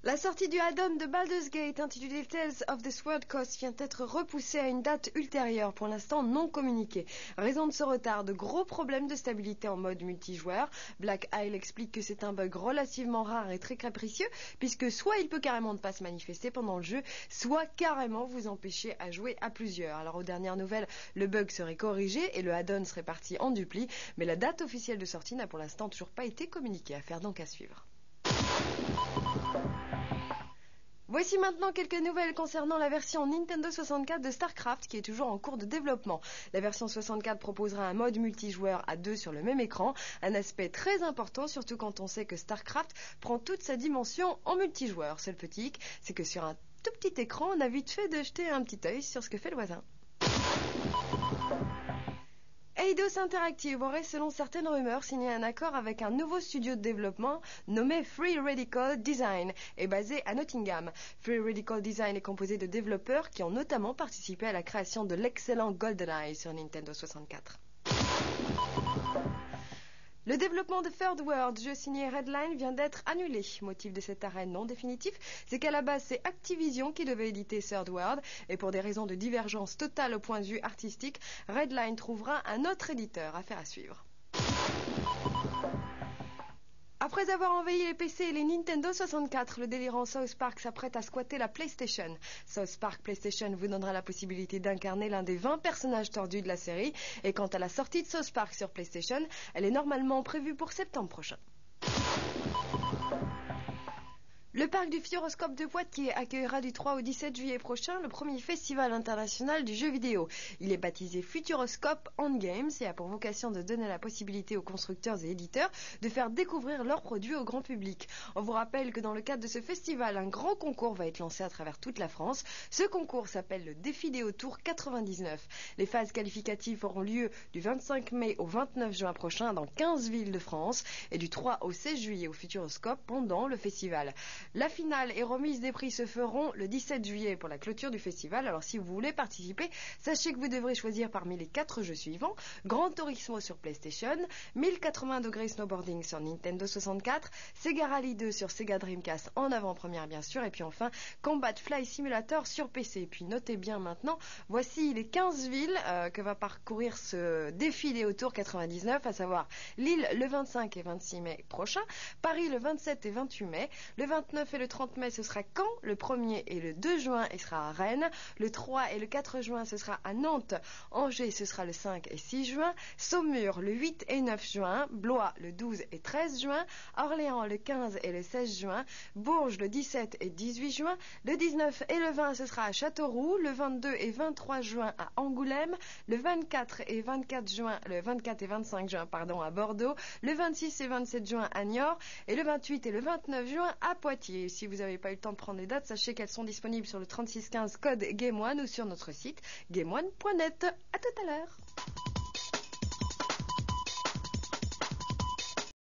La sortie du add-on de Baldur's Gate intitulé Tales of the Sword Coast vient d'être repoussée à une date ultérieure, pour l'instant non communiquée. Raison de ce retard, de gros problèmes de stabilité en mode multijoueur. Black Isle explique que c'est un bug relativement rare et très capricieux, puisque soit il peut carrément ne pas se manifester pendant le jeu, soit carrément vous empêcher à jouer à plusieurs. Alors aux dernières nouvelles, le bug serait corrigé et le add-on serait parti en dupli, mais la date officielle de sortie n'a pour l'instant toujours pas été communiquée. Affaire donc à suivre. Voici maintenant quelques nouvelles concernant la version Nintendo 64 de StarCraft qui est toujours en cours de développement. La version 64 proposera un mode multijoueur à 2 sur le même écran, un aspect très important surtout quand on sait que StarCraft prend toute sa dimension en multijoueur. Seul petit hic, c'est que sur un tout petit écran, on a vite fait de jeter un petit œil sur ce que fait le voisin. Eidos Interactive aurait, selon certaines rumeurs, signé un accord avec un nouveau studio de développement nommé Free Radical Design et basé à Nottingham. Free Radical Design est composé de développeurs qui ont notamment participé à la création de l'excellent GoldenEye sur Nintendo 64. Le développement de Third World, jeu signé Redline, vient d'être annulé. Motif de cet arrêt non définitif, c'est qu'à la base c'est Activision qui devait éditer Third World et pour des raisons de divergence totale au point de vue artistique, Redline trouvera un autre éditeur. Affaire à suivre. Après avoir envahi les PC et les Nintendo 64, le délirant South Park s'apprête à squatter la PlayStation. South Park PlayStation vous donnera la possibilité d'incarner l'un des 20 personnages tordus de la série. Et quant à la sortie de South Park sur PlayStation, elle est normalement prévue pour septembre prochain. Le parc du Futuroscope de Poitiers accueillera du 3 au 17 juillet prochain le premier festival international du jeu vidéo. Il est baptisé Futuroscope On Games et a pour vocation de donner la possibilité aux constructeurs et éditeurs de faire découvrir leurs produits au grand public. On vous rappelle que dans le cadre de ce festival, un grand concours va être lancé à travers toute la France. Ce concours s'appelle le Défidéo Tour 99. Les phases qualificatives auront lieu du 25 mai au 29 juin prochain dans 15 villes de France et du 3 au 16 juillet au Futuroscope pendant le festival. La finale et remise des prix se feront le 17 juillet pour la clôture du festival. Alors si vous voulez participer, sachez que vous devrez choisir parmi les 4 jeux suivants: Gran Turismo sur PlayStation, 1080 degrés snowboarding sur Nintendo 64, Sega Rally 2 sur Sega Dreamcast en avant-première bien sûr, et puis enfin Combat Fly Simulator sur PC. Et puis notez bien maintenant, voici les 15 villes que va parcourir ce Défidéo Tour 99, à savoir Lille le 25 et 26 mai prochain, Paris le 27 et 28 mai, le 29 et le 30 mai ce sera Caen, le 1er et le 2 juin il sera à Rennes, le 3 et le 4 juin ce sera à Nantes, Angers ce sera le 5 et 6 juin, Saumur le 8 et 9 juin, Blois le 12 et 13 juin, Orléans le 15 et le 16 juin, Bourges le 17 et 18 juin, le 19 et le 20 ce sera à Châteauroux, le 22 et 23 juin à Angoulême, le 24 et 25 juin à Bordeaux, le 26 et 27 juin à Niort et le 28 et le 29 juin à Poitiers. Si vous n'avez pas eu le temps de prendre les dates, sachez qu'elles sont disponibles sur le 3615 code Game One ou sur notre site gameone.net. À tout à l'heure.